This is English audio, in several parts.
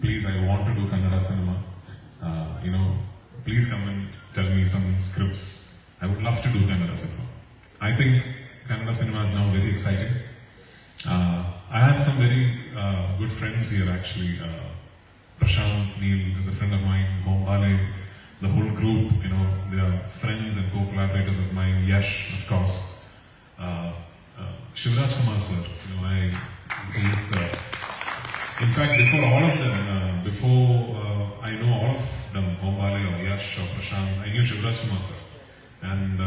please, I want to do Kannada cinema. Please come and tell me some scripts. I would love to do Kannada cinema. I think Kannada cinema is now very exciting. I have some very good friends here actually. Prashant, Neil is a friend of mine, Mombale, the whole group, they are friends and co-collaborators of mine. Yash, of course. Shivraj Kumar sir, he's, in fact, before all of them, before I know all of them, Mombale or Yash or Prashant, I knew Shivraj Kumar sir. And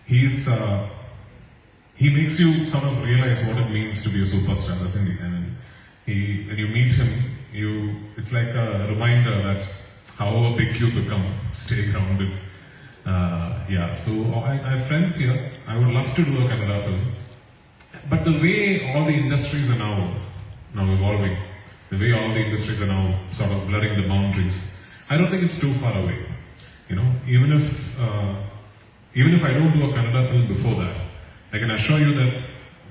he makes you sort of realize what it means to be a superstar, doesn't he? And when you meet him, it's like a reminder that however big you become, stay grounded. So I have friends here. I would love to do a Kannada film. But the way all the industries are now evolving, the way all the industries are now sort of blurring the boundaries, I don't think it's too far away. Even if I don't do a Kannada film before that, I can assure you that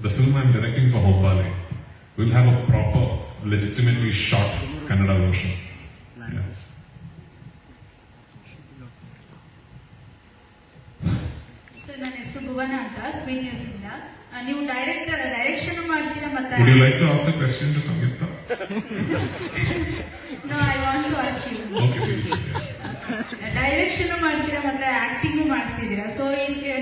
the film I'm directing for Mombale will have a proper, legitimately shot Kannada version. Yeah. So, ನನ್ನ ಹೆಸರು ಭುವನ ಅಂತ sweet news ಇಂದ. ನೀವು direction ಮಾಡ್ತೀರಾ ಮತ್ತೆ? Would you like to ask a question to Samyukta? No, I want to ask you. Okay, please. Direction ಮಾಡ್ತೀರಾ ಮತ್ತೆ acting ಮಾಡ್ತಿದ್ದೀರಾ. ಸೊ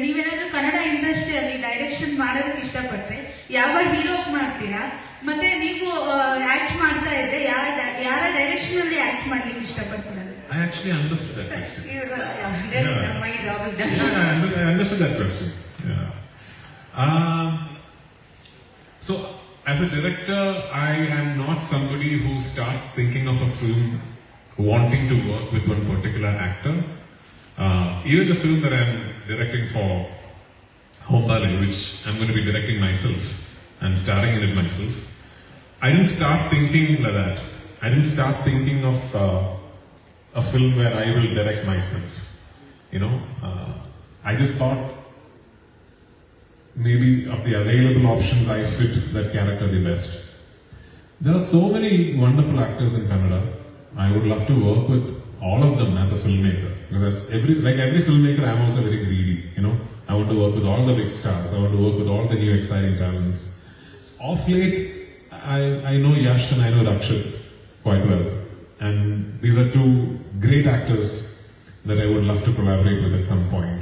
ನೀವೇನಾದ್ರೂ ಕನ್ನಡ ಇಂಡಸ್ಟ್ರಿಯಲ್ಲಿ ಡೈರೆಕ್ಷನ್ ಮಾಡೋದಕ್ಕೆ ಇಷ್ಟಪಟ್ರೆ ಯಾವ ಹೀರೋ ಮಾಡ್ತೀರಾ? ಮತ್ತೆ ನೀವು ಆಕ್ಟ್ ಮಾಡ್ತಾ ಇದ್ರೆ ಯಾರ ಡೈರೆಕ್ಷನ್ ಅಲ್ಲಿ ಆಕ್ಟ್ ಮಾಡ್ಲಿಕ್ಕೆ ಇಷ್ಟಪಡ್ತೀರಾ? I actually understood that question. My job is done. I understood that question. So, as a director, I am not somebody who starts thinking of a film wanting to work with one particular actor. Even the film that I'm directing for Mombale, which I'm going to be directing myself and starring in it myself, I didn't start thinking like that. I didn't start thinking of a film where I will direct myself. I just thought maybe of the available options I fit that character the best. There are so many wonderful actors in Kannada. I would love to work with all of them as a filmmaker. Because like every filmmaker, I'm also very greedy. I want to work with all the big stars. I want to work with all the new exciting talents. Of late, I know Yash and I know Rakshit quite well. And these are two great actors that I would love to collaborate with at some point.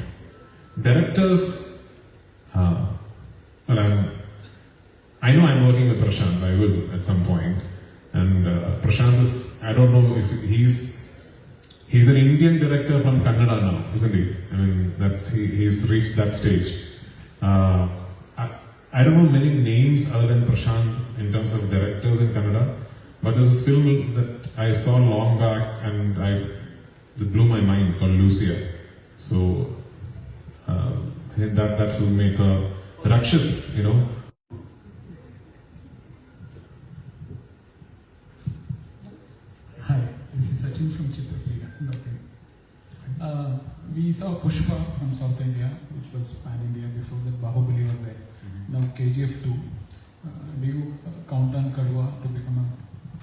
Directors, I know I'm working with Prashant. I will at some point. And Prashant is, I don't know if he's an Indian director from Kannada now, isn't he? I mean, he's reached that stage. I don't know many names other than Prashant in terms of directors in Kannada, but there's a film that I saw long back and it blew my mind called Lucia. So that filmmaker, Rakshit, from Chitrapeela. We saw Pushpa from South India, which was pan-India. Before that, Bahubali was there. Now KGF 2. Do you count on KADUVA to become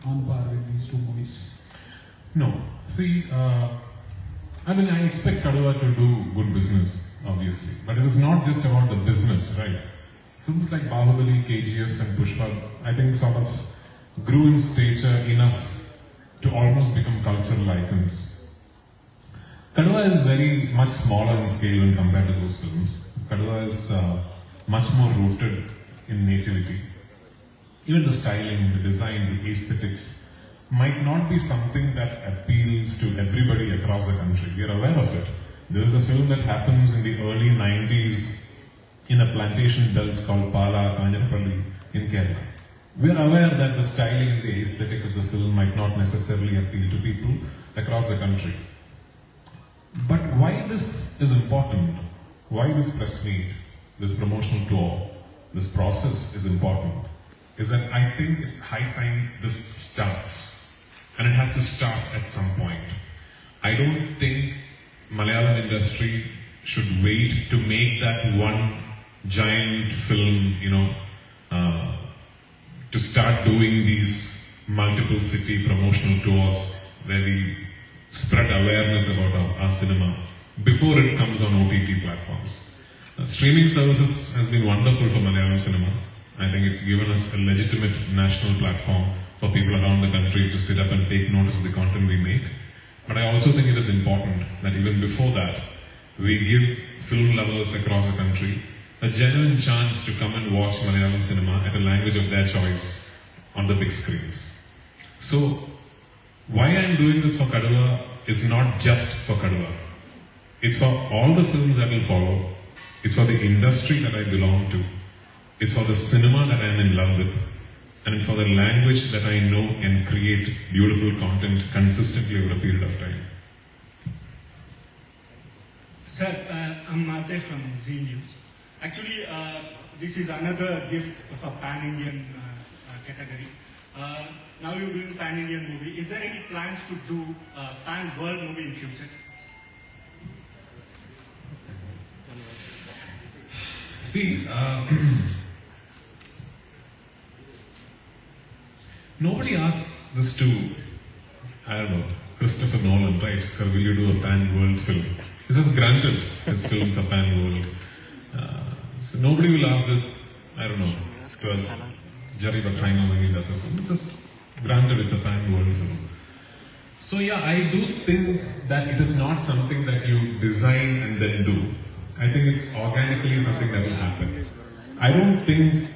on par with these two movies? No. See, I expect KADUVA to do good business, obviously. But it is not just about the business, right? Films like Bahubali, KGF and Pushpa, I think sort of grew in stature enough to almost become cultural icons. KADUVA is very much smaller in scale when compared to those films. KADUVA is much more rooted in nativity. Even the styling, the design, the aesthetics might not be something that appeals to everybody across the country. We are aware of it. There is a film that happens in the early 90s in a plantation belt called Pala, Kanjarpalli in Kerala. We are aware that the styling and the aesthetics of the film might not necessarily appeal to people across the country. But why this is important, why this press meet, this promotional tour, this process is important, is that I think it's high time this starts. And it has to start at some point. I don't think Malayalam industry should wait to make that one giant film, to start doing these multiple city promotional tours where we spread awareness about our cinema before it comes on OTT platforms. Streaming services has been wonderful for Malayalam cinema. I think it's given us a legitimate national platform for people around the country to sit up and take notice of the content we make. But I also think it is important that even before that, we give film lovers across the country a genuine chance to come and watch Malayalam cinema at a language of their choice on the big screens. So, why I am doing this for KADUVA is not just for KADUVA. It's for all the films that will follow. It's for the industry that I belong to. It's for the cinema that I am in love with. And it's for the language that I know can create beautiful content consistently over a period of time. Sir, I'm Mate from Z News. Actually, this is another gift of a pan-Indian category. Now you're doing pan-Indian movie. Is there any plans to do a pan-world movie in future? See, nobody asks this to, I don't know, Christopher Nolan, right? So will you do a pan-world film? This is granted, his films are pan-world. So nobody will ask this, I don't know, to Jerry Bruckheimer when he does a film. It's just granted it's a pan-world film. So yeah, I do think that it is not something that you design and then do. I think it's organically something that will happen. I don't think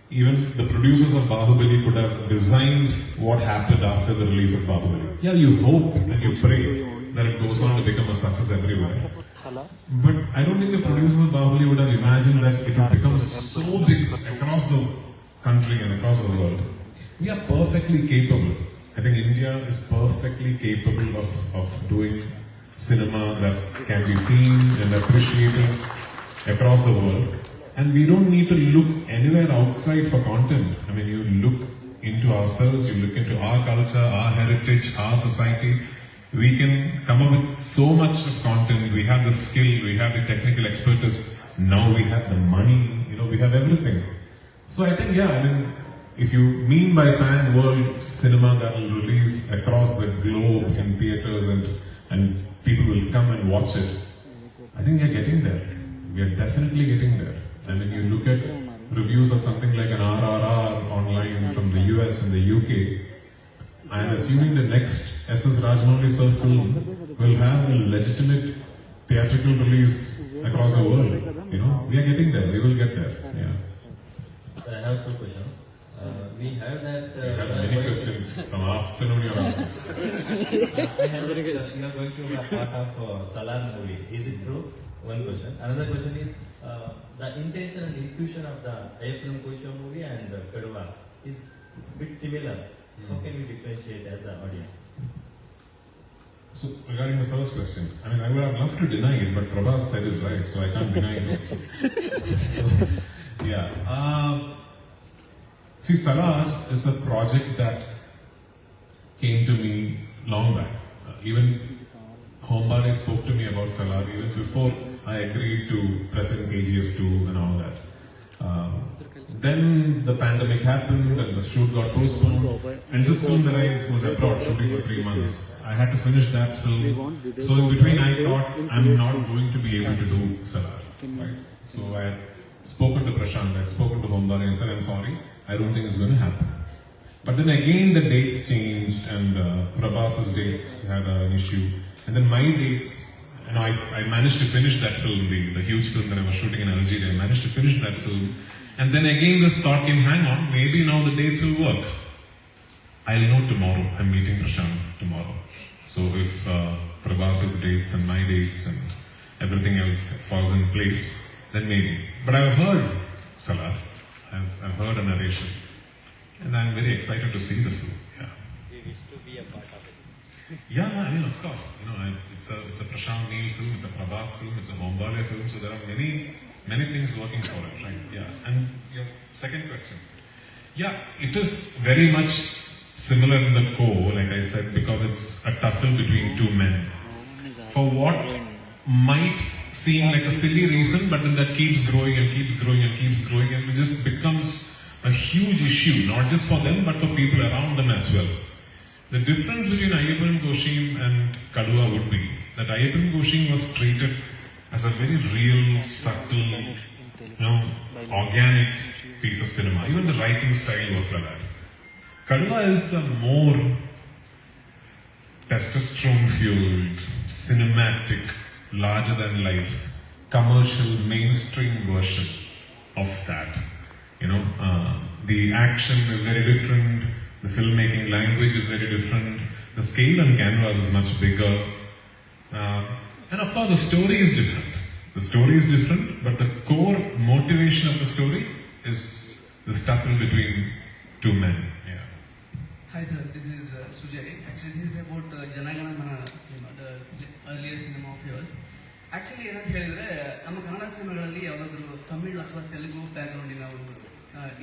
even the producers of Bahubali could have designed what happened after the release of Bahubali. Yeah, you hope and you pray that it goes on to become a success everywhere. But I don't think the producers of Bahubali would have imagined that it would become so big across the country and across the world. We are perfectly capable. I think India is perfectly capable of doing cinema that can be seen and appreciated across the world. And we don't need to look anywhere outside for content. I mean, you look into ourselves, you look into our culture, our heritage, our society. We can come up with so much of content. We have the skill, we have the technical expertise. Now we have the money, we have everything. So I think, yeah, I mean, if you mean by pan-world cinema that will release across the globe in theaters and people will come and watch it, I think we are getting there. We are definitely getting there. And when you look at reviews of something like an RRR online from the US and the UK, I am assuming the next SS Rajamouli sir film will have a legitimate theatrical release across the world. We are getting there. We will get there. Yeah. I have two questions. We heard that. We have many questions from afternoon. I heard that you are going to be a part of Salar movie. Is it true? One question. Another question is the intention and intuition of the April Kosho movie and KADUVA is a bit similar. How can we differentiate as an audience? So, regarding the first question, I mean, I would have loved to deny it, but Prabhas said it right, so I can't deny it also. So, yeah. See, Salar is a project that came to me long back. Even Hombare spoke to me about Salar even before I agreed to present KGF 2 and all that. Then the pandemic happened and the shoot got postponed. And this film that I was abroad shooting for 3 months, I had to finish that film. So in between I thought I'm not going to be able to do Salar. Right? So I had spoken to Prashant, I had spoken to Hombare and said, I'm sorry, I don't think it's going to happen. But then again the dates changed and Prabhas's dates had an issue. And then my dates, I managed to finish that film, the huge film that I was shooting in Algeria. I managed to finish that film. And then again this thought came, hang on, maybe now the dates will work. I'll know tomorrow. I'm meeting Prashant tomorrow. So if Prabhas's dates and my dates and everything else falls in place, then maybe. But I've heard Salar. I've heard a narration. And I'm very excited to see the film. Yeah. We wish to be a part of it. Yeah, I mean, of course. It's a Prashant Neil film, it's a Prabhas film, it's a Hombale film. So there are many things working for it, right? Yeah. And your second question. Yeah, it is very much similar in the core, like I said, because it's a tussle between two men. For what might seem like a silly reason, but then that keeps growing and keeps growing and keeps growing, and it just becomes a huge issue, not just for them but for people around them as well. The difference between Ayyappan Koshim and Kaduva would be that Ayyappan Koshim was treated as a very real, subtle, organic piece of cinema. Even the writing style was like that. Kaduva is a more testosterone-fueled, cinematic, larger-than-life, commercial, mainstream version of that. The action is very different, the filmmaking language is very different, the scale on canvas is much bigger, and of course the story is different. The story is different, but the core motivation of the story is this tussle between two men. Yeah. Hi sir, this is Sujay. Actually, this is about Janagana Mana cinema, the earlier cinema of yours. Actually, ಏನಂತ ಹೇಳಿದ್ರೆ ನಮ್ಮ ಕನ್ನಡ ಸಿನಿಮಾಗಳಲ್ಲಿ ಯಾವುದಾದ್ರೂ ತಮಿಳ್ ಅಥವಾ ತೆಲುಗು ಬ್ಯಾಕ್ಗ್ರೌಂಡಿನ ಒಂದು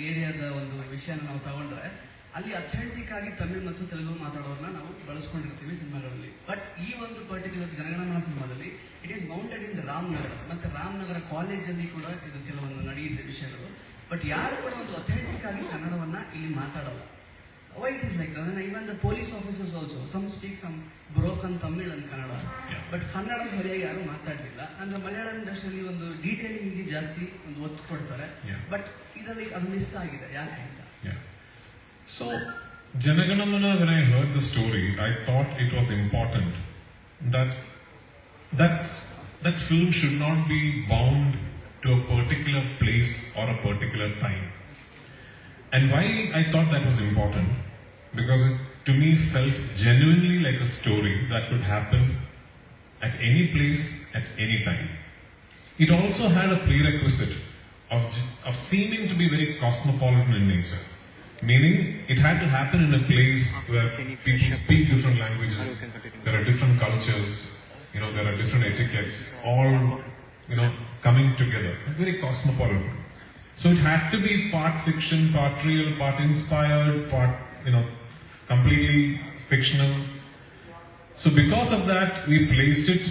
ಏರಿಯಾದ ಒಂದು ವಿಷಯನ ನಾವು ತಗೊಂಡ್ರೆ ಅಲ್ಲಿ ಅಥೆಂಟಿಕ್ ಆಗಿ ತಮಿಳ್ ಮತ್ತು ತೆಲುಗು ಮಾತಾಡೋರನ್ನ ನಾವು ಬಳಸ್ಕೊಂಡಿರ್ತೀವಿ ಸಿನಿಮಾಗಳಲ್ಲಿ. ಬಟ್ ಈ ಒಂದು ಪರ್ಟಿಕ್ಯುಲರ್ ಜನಗಣಮನ ಸಿನಿಮಾದಲ್ಲಿ ಇಟ್ ಈಸ್ ಮೌಂಟೆಡ್ ಇನ್ ರಾಮನಗರ, ಮತ್ತೆ ರಾಮನಗರ ಕಾಲೇಜಲ್ಲಿ ಕೂಡ ಇದು ಕೆಲವೊಂದು ನಡೆಯುತ್ತೆ ವಿಷಯಗಳು. ಬಟ್ ಯಾರು ಕೂಡ ಒಂದು ಅಥೆಂಟಿಕ್ ಆಗಿ ಕನ್ನಡವನ್ನ ಇಲ್ಲಿ ಮಾತಾಡಲ್ಲ. Why it is like that? And even the police officers also, some speak some broken Tamil and Kannada, but Kannada ಸರಿಯಾಗಿ ಯಾರು ಮಾತಾಡಲಿಲ್ಲ. ಅಂದ್ರೆ ಮಲಯಾಳಂ ಇಂಡಸ್ಟ್ರಿಯಲ್ಲಿ ಒಂದು ಡೀಟೇಲಿಂಗ್ ಜಾಸ್ತಿ ಒಂದು ಒತ್ತು ಕೊಡ್ತಾರೆ, ಬಟ್ ಇದರಲ್ಲಿ ಅದು ಮಿಸ್ ಆಗಿದೆ. ಯಾಕೆ ಅಂತ? So, Janaganamana, when I heard the story, I thought it was important that film should not be bound to a particular place or a particular time. And why I thought that was important? Because it to me felt genuinely like a story that could happen at any place, at any time. It also had a prerequisite of seeming to be very cosmopolitan in nature. Meaning, it had to happen in a place where people speak different languages, there are different cultures, there are different etiquettes, all, coming together. Very cosmopolitan. So it had to be part fiction, part real, part inspired, part, completely fictional. So because of that, we placed it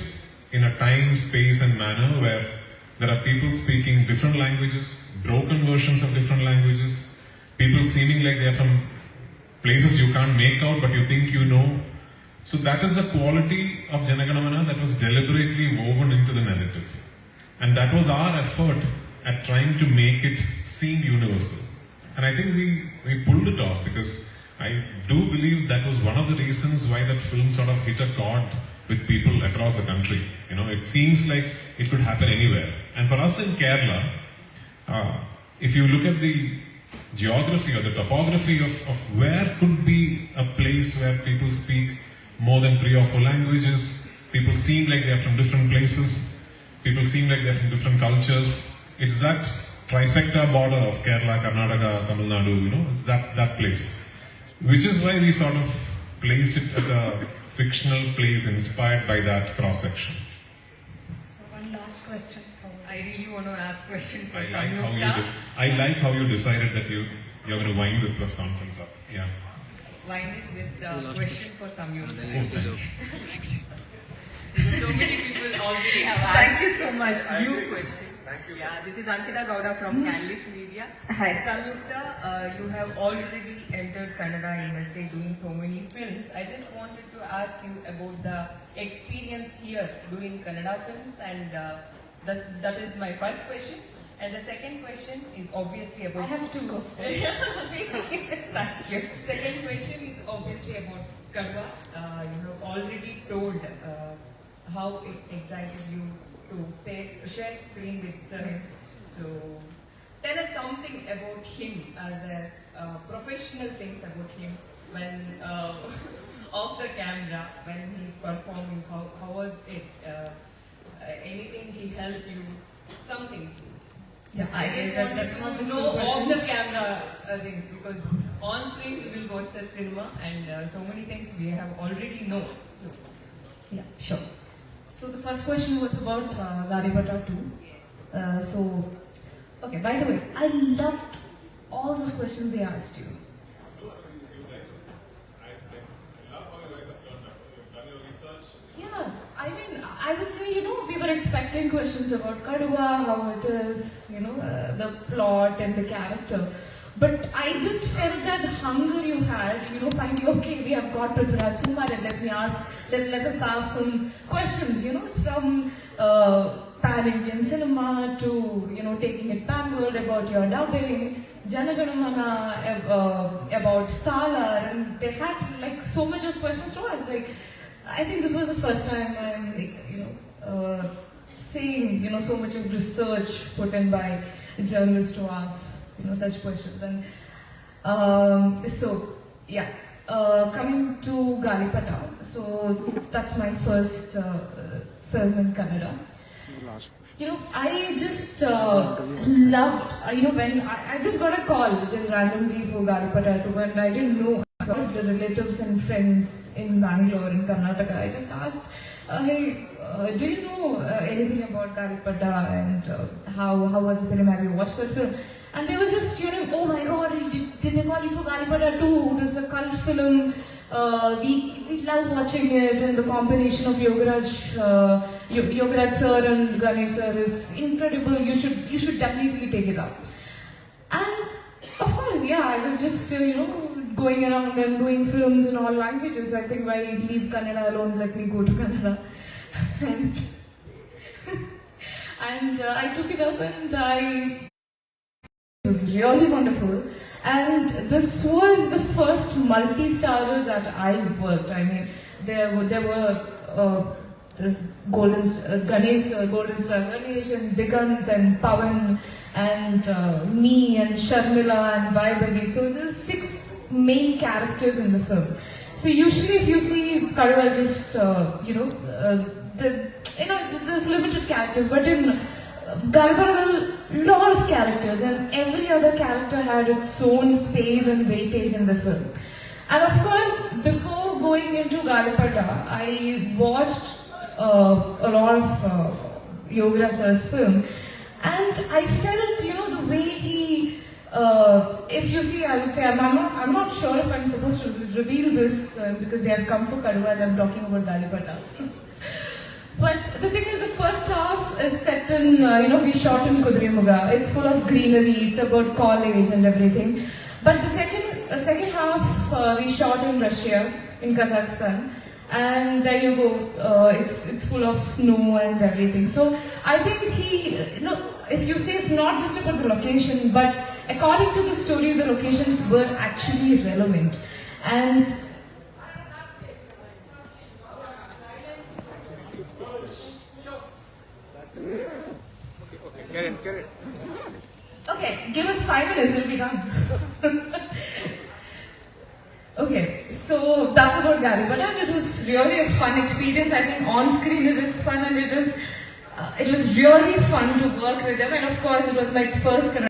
in a time, space and manner where there are people speaking different languages, broken versions of different languages, people seeming like they are from places you can't make out but you think you know. So that is the quality of Janaganamana that was deliberately woven into the narrative. And that was our effort at trying to make it seem universal. And I think we pulled it off, because I do believe that was one of the reasons why that film sort of hit a chord with people across the country. It seems like it could happen anywhere. And for us in Kerala, if you look at the geography or the topography of where could be a place where people speak more than 3 or 4 languages, people seem like they are from different places, people seem like they are from different cultures. It's that trifecta border of Kerala, Karnataka, Tamil Nadu, it's that place. Which is why we sort of placed it at a fictional place inspired by that cross-section. So one last question. I really want to ask question for I like how you decided that you're going to wind this press conference up. Yeah. Wind this with a question for Samyukta. So many people already have asked. Thank you so much. You question. Yeah, this is Ankita Gowda from KAILAS Media. Hi. Samyukta, you have already entered Kannada industry doing so many films. I just wanted to ask you about the experience here doing Kannada films, and that is my first question. And the second question is obviously about... I have to go. Thank you. Second question is obviously about Kaduva. You have already told how it excited you to share screen with sir. So tell us something about him, as a professional things about him, when off the camera, when he's performing, how was it? Anything he helped you? Something. Yeah, I just wanted that's not to just know two off the questions. camera things, because on screen we will watch the cinema, and so many things we have already know. Yeah, sure. So the first question was about Garibata 2. Okay, by the way, I loved all those questions they asked you. Yeah, I mean, I would say, we were expecting questions about Kaduva, how it is, the plot and the character. But I just felt that hunger you had, you know, finally, okay, we have got Prithviraj Sukumar, and let us ask some questions, you know, from pan-Indian cinema to, you know, taking it backward about your dubbing, Janaganamana, about Salar, and they had like so much of questions to ask. Like, I think this was the first time I'm, you know, seeing, you know, so much of research put in by journalists to ask, you know, such questions. And so, yeah, coming to Galipata, so that's my first film in Kannada. You know, I just loved, you know, when I just got a call just randomly for Galipata to, and I didn't know. So the relatives and friends in Bangalore, in Karnataka, I just asked, hey, do you know anything about Galipata and how was the film? Have you watched the film? And they were just, you know, oh my God, did they call you for Galipata too? This is a cult film. We love watching it, and the combination of Yogaraj sir and Ganesh sir is incredible. You should definitely take it up. And of course, yeah, I was just you know, going around and doing films in all languages. I think why leave Kannada alone? Let me go to Kannada. And I took it up, and it was really wonderful. And this was the first multi-starrer that I worked. I mean, there were this Ganesh, Golden Star Ganesh, and Digant, and Pawan, and me, and Sharmila, and Vaibhavi. So there's 6 main characters in the film. So usually, if you see KADUVA, just you know, there's limited characters, but in Galipata, there are a lot of characters, and every other character had its own space and weightage in the film. And of course, before going into Galipata, I watched a lot of Yogaraj sir's film, and I felt, you know, the way he, if you see, I would say, I'm not sure if I'm supposed to reveal this because they have come for KADUVA and I'm talking about Galipata. But the thing is, the first half is set in, you know, we shot in Kudrimuga. It's full of greenery, it's about college and everything. But the second half, we shot in Russia, in Kazakhstan. And there you go, it's full of snow and everything. So I think you know, if you say it's not just about the location, but according to the story, the locations were actually relevant. And Get it. okay, give us 5 minutes, we'll be done. Okay, so that's about Galipata, and it was really a fun experience. I think on screen it is fun, and it was really fun to work with them. And of course, it was my first